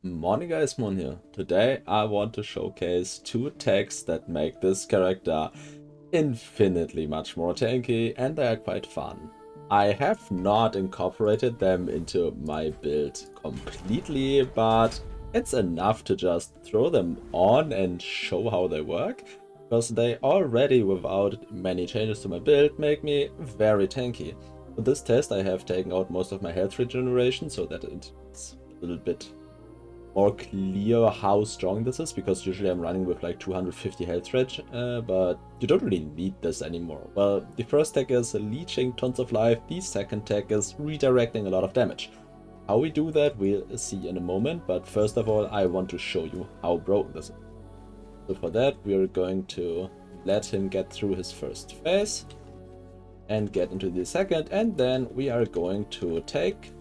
Morning guys, Moon here. Today I want to showcase two attacks that make this character infinitely much more tanky and they are quite fun. I have not incorporated them into my build completely, but it's enough to just throw them on and show how they work, because they already, without many changes to my build, make me very tanky. For this test I have taken out most of my health regeneration so that it's a little bit more clear how strong this is, because usually I'm running with like 250 health reg, but you don't really need this anymore. Well, the first tech is leeching tons of life, the second tech is redirecting a lot of damage. How we do that we'll see in a moment, but first of all I want to show you how broken this is. So for that we're going to let him get through his first phase and get into the second, and then we are going to take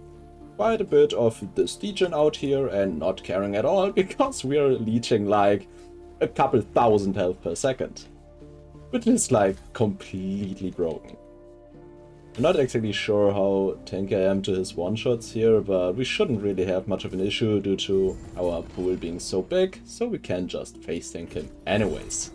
quite a bit of this degen out here and not caring at all, because we are leeching like a couple thousand health per second, which is like completely broken. I'm not exactly sure how tanky I am to his one-shots here, but we shouldn't really have much of an issue due to our pool being so big, so we can just face tank him anyways.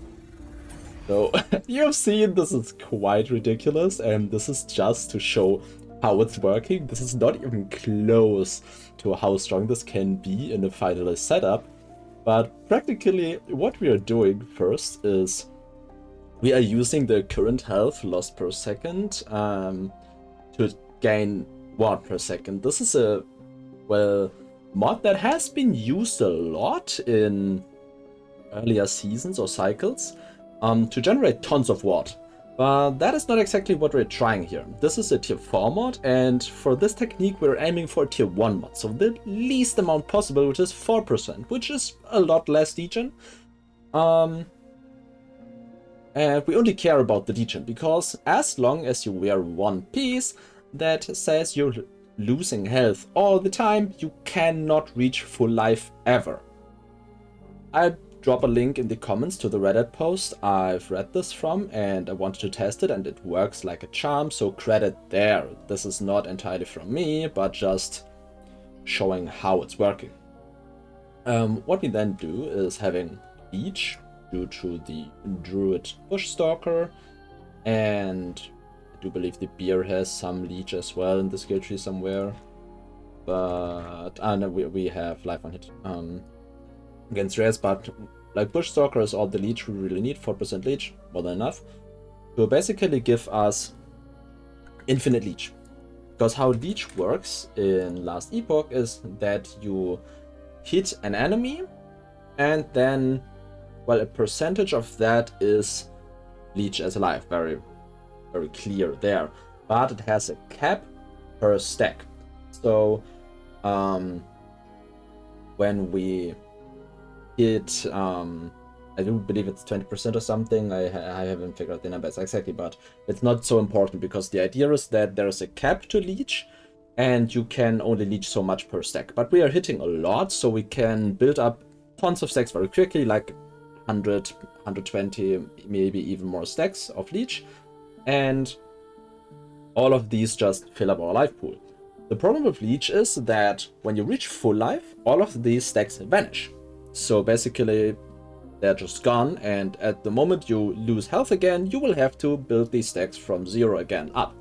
So you've seen this is quite ridiculous, and this is just to show how it's working. This is not even close to how strong this can be in a finalist setup, but practically what we are doing first is we are using the current health lost per second to gain 1 per second. This is a, well, mod that has been used a lot in earlier seasons or cycles to generate tons of ward. But that is not exactly what we're trying here. This is a tier 4 mod, and for this technique we're aiming for a tier 1 mod, so the least amount possible, which is 4%, which is a lot less degen. And we only care about the degen, because as long as you wear one piece that says you're losing health all the time, you cannot reach full life ever. I drop a link in the comments to the Reddit post I've read this from, and I wanted to test it and it works like a charm, so credit there. This is not entirely from me, but just showing how it's working. What we then do is having Leech due to the druid bush stalker, and I do believe the bear has some Leech as well in the skill tree somewhere, but no, we have life on hit against rares, but like bush stalker is all the leech we really need. 4% leech, more than enough to basically give us infinite leech. Because how leech works in last Epoch is that you hit an enemy and then, well, a percentage of that is leech as alive. Very clear there, but it has a cap per stack. So when we hit, I do believe it's 20% or something, I haven't figured out the numbers exactly, but it's not so important, because the idea is that there's a cap to leech and you can only leech so much per stack, but we are hitting a lot, so we can build up tons of stacks very quickly, like 100, 120, maybe even more stacks of leech, and all of these just fill up our life pool. The problem with leech is that when you reach full life, all of these stacks vanish. So basically they're just gone, and at the moment you lose health again, you will have to build these stacks from 0 again up.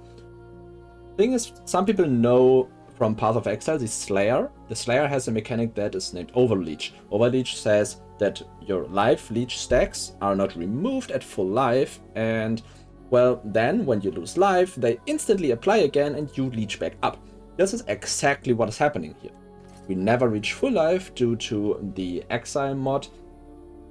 Thing is, some people know from Path of Exile the Slayer. The Slayer has a mechanic that is named Overleech. Overleech says that your life leech stacks are not removed at full life, and well, then when you lose life, they instantly apply again and you leech back up. This is exactly what is happening here. We never reach full life due to the Exile mod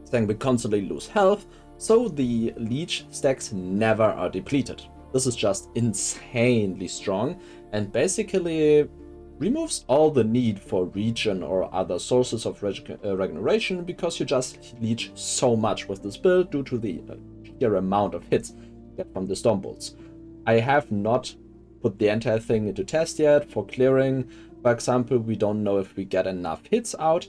saying we constantly lose health, so the leech stacks never are depleted. This is just insanely strong and basically removes all the need for regen or other sources of regeneration, because you just leech so much with this build due to the sheer amount of hits you get from the storm bolts. I have not put the entire thing into test yet for clearing. For example, we don't know if we get enough hits out,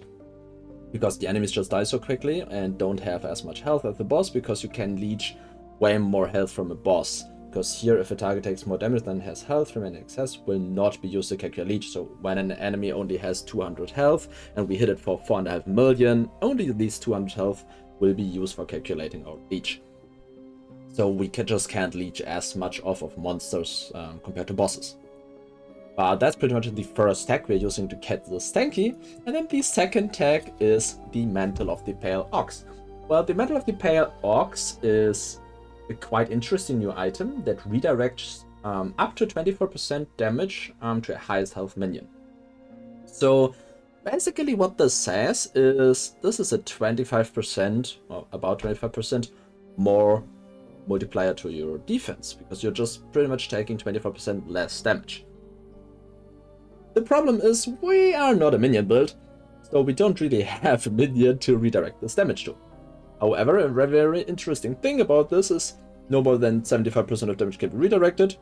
because the enemies just die so quickly and don't have as much health as the boss, because you can leech way more health from a boss because here if a target takes more damage than has health, remaining excess will not be used to calculate Leech. So when an enemy only has 200 health and we hit it for 4.5 million, only these 200 health will be used for calculating our Leech. So we just can't leech as much off of monsters compared to bosses. But that's pretty much the first tag we're using to get this tanky. And then the second tag is the Mantle of the Pale Ox. Well, the Mantle of the Pale Ox is a quite interesting new item that redirects up to 24% damage to a highest health minion. So basically what this says is this is a 25%, or about 25% more multiplier to your defense, because you're just pretty much taking 24% less damage. The problem is we are not a minion build, so we don't really have a minion to redirect this damage to. However, a very interesting thing about this is no more than 75% of damage can be redirected.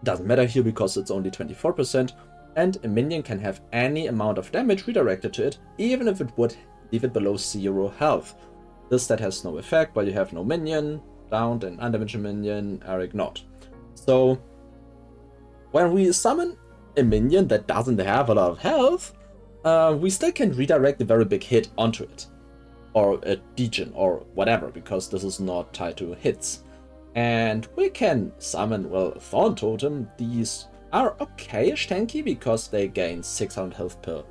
Doesn't matter here because it's only 24%, and a minion can have any amount of damage redirected to it, even if it would leave it below 0 health. This stat has no effect while you have no minion, downed and undamaged minion are ignored. So when we summon a minion that doesn't have a lot of health, we still can redirect a very big hit onto it, or a degen or whatever, because this is not tied to hits. And we can summon, well, Thorn Totem. These are okay-ish tanky because they gain 600 health per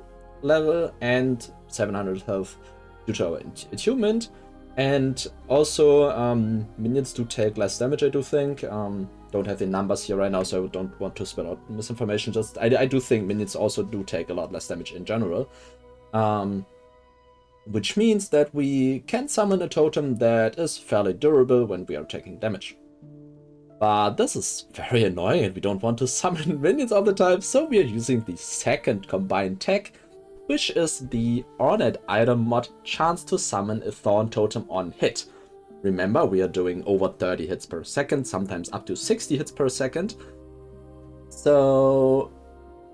level and 700 health due to our attunement. And also, minions do take less damage, I do think. Don't have the numbers here right now, so I don't want to spell out misinformation. Just I do think minions also do take a lot less damage in general. Which means that we can summon a totem that is fairly durable when we are taking damage. But this is very annoying and we don't want to summon minions all the time, so we are using the second combined tag, which is the Ornate Item mod chance to summon a Thorn Totem on hit. Remember, we are doing over 30 hits per second, sometimes up to 60 hits per second. So,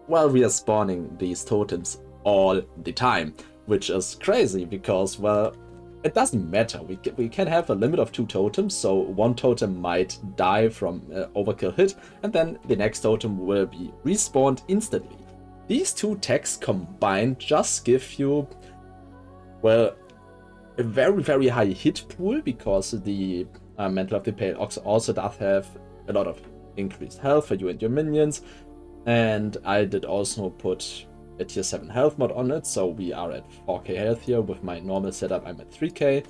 well, we are spawning these totems all the time, which is crazy because, well, it doesn't matter. We can have a limit of 2 totems, so one totem might die from overkill hit, and then the next totem will be respawned instantly. These two tags combined just give you, well, a very, very high hit pool, because the Mantle of the Pale Ox also does have a lot of increased health for you and your minions. And I did also put a tier 7 health mod on it, so we are at 4k health here. With my normal setup, I'm at 3k.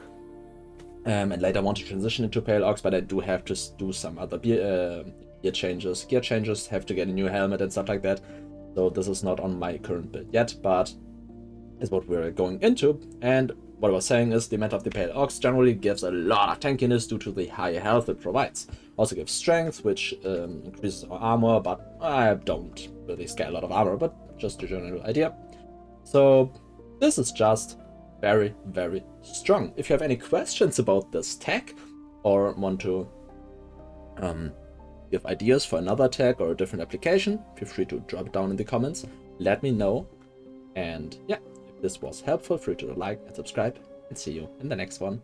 And later I want to transition into Pale Ox, but I do have to do some other gear changes. Gear changes, have to get a new helmet and stuff like that. So this is not on my current build yet, but is what we're going into. And what I was saying is the Mantle of the Pale Ox generally gives a lot of tankiness due to the high health it provides. Also gives strength, which increases our armor, but I don't really scale a lot of armor, but just a general idea. So this is just very, very strong. If you have any questions about this tag or want to give ideas for another tag or a different application, feel free to drop it down in the comments. Let me know. And yeah, if this was helpful, feel free to like and subscribe, and see you in the next one.